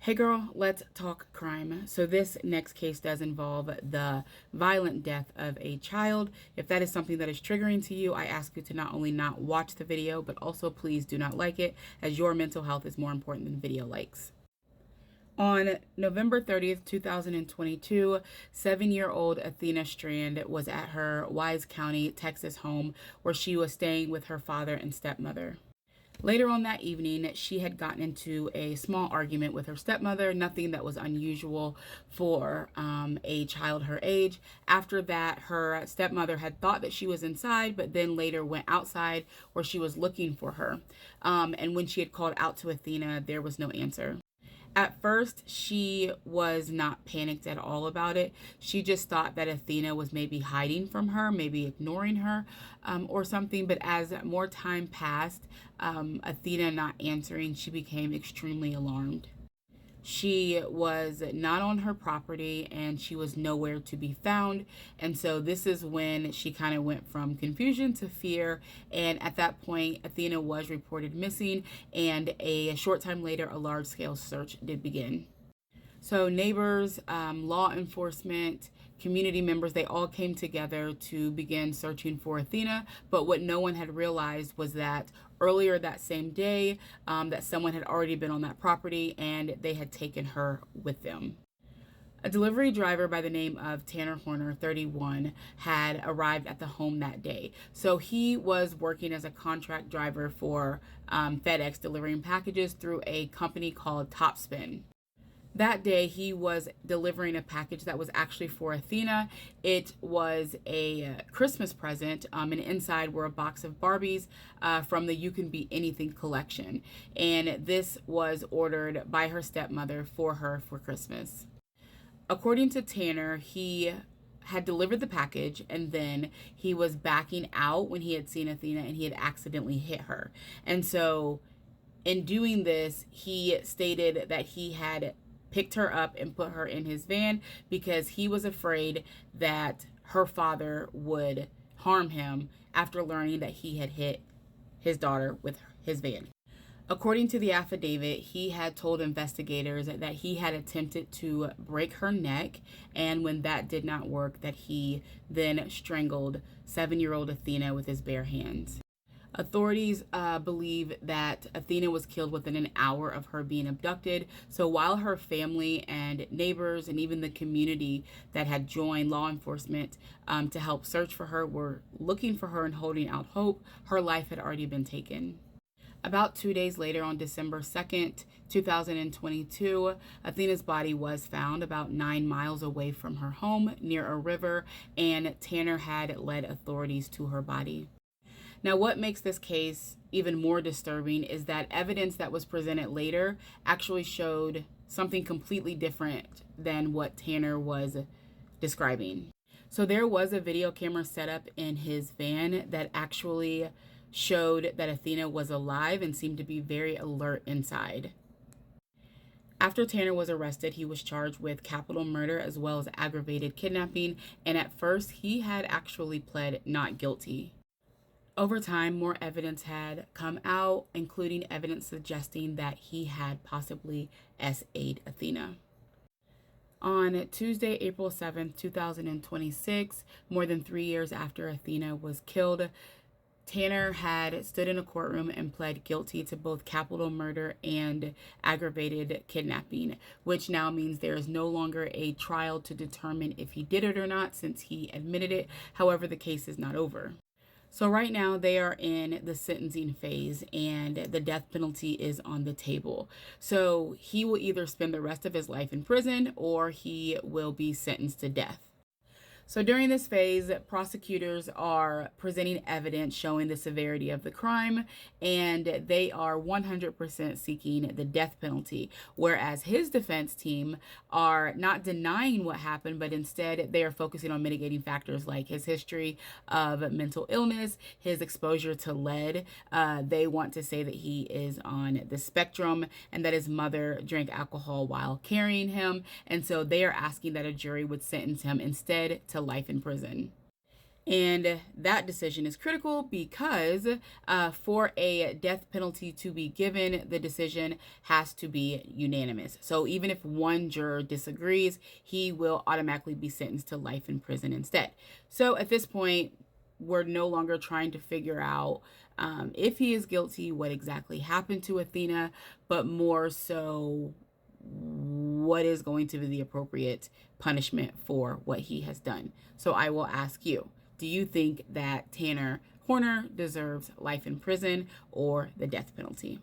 Hey girl, let's talk crime. So this next case does involve the violent death of a child. If that is something that is triggering to you, I ask you to not only not watch the video, but also please do not like it, as your mental health is more important than video likes. On November 30th, 2022, 7-year-old Athena Strand was at her Wise County, Texas home where she was staying with her father and stepmother. Later on that evening, she had gotten into a small argument with her stepmother, nothing that was unusual for a child her age. After that, her stepmother had thought that she was inside, but then later went outside where she was looking for her. And when she had called out to Athena, there was no answer. At first, she was not panicked at all about it. She just thought that Athena was maybe hiding from her, maybe ignoring her, or something. But as more time passed, Athena not answering, she became extremely alarmed. She was not on her property and she was nowhere to be found. And so this is when she kind of went from confusion to fear. And at that point, Athena was reported missing, and a short time later, a large scale search did begin. So neighbors, law enforcement, community members, they all came together to begin searching for Athena. But what no one had realized was that earlier that same day, that someone had already been on that property and they had taken her with them. A delivery driver by the name of Tanner Horner, 31, had arrived at the home that day. So he was working as a contract driver for FedEx, delivering packages through a company called Topspin. That day, he was delivering a package that was actually for Athena. It was a Christmas present, and inside were a box of Barbies from the You Can Be Anything collection. And this was ordered by her stepmother for her for Christmas. According to Tanner, he had delivered the package and then he was backing out when he had seen Athena and he had accidentally hit her. And so in doing this, he stated that he had picked her up and put her in his van because he was afraid that her father would harm him after learning that he had hit his daughter with his van. According to the affidavit, he had told investigators that he had attempted to break her neck, and when that did not work, that he then strangled 7-year-old Athena with his bare hands. Authorities believe that Athena was killed within an hour of her being abducted. So while her family and neighbors and even the community that had joined law enforcement to help search for her were looking for her and holding out hope, her life had already been taken. About 2 days later, on December 2nd, 2022, Athena's body was found about 9 miles away from her home near a river, and Tanner had led authorities to her body. Now, what makes this case even more disturbing is that evidence that was presented later actually showed something completely different than what Tanner was describing. So there was a video camera set up in his van that actually showed that Athena was alive and seemed to be very alert inside. After Tanner was arrested, he was charged with capital murder as well as aggravated kidnapping, and at first he had actually pled not guilty. Over time, more evidence had come out, including evidence suggesting that he had possibly SA'd Athena. On Tuesday, April 7th, 2026, more than 3 years after Athena was killed, Tanner had stood in a courtroom and pled guilty to both capital murder and aggravated kidnapping, which now means there is no longer a trial to determine if he did it or not since he admitted it. However, the case is not over. So right now they are in the sentencing phase and the death penalty is on the table. So he will either spend the rest of his life in prison or he will be sentenced to death. So during this phase, prosecutors are presenting evidence showing the severity of the crime, and they are 100% seeking the death penalty, whereas his defense team are not denying what happened, but instead they are focusing on mitigating factors like his history of mental illness, his exposure to lead. They want to say that he is on the spectrum and that his mother drank alcohol while carrying him, and so they are asking that a jury would sentence him instead to life in prison. And that decision is critical because for a death penalty to be given, the decision has to be unanimous. So even if one juror disagrees, he will automatically be sentenced to life in prison instead. So at this point, we're no longer trying to figure out if he is guilty, what exactly happened to Athena, but more so what is going to be the appropriate punishment for what he has done. So I will ask you, do you think that Tanner Horner deserves life in prison or the death penalty?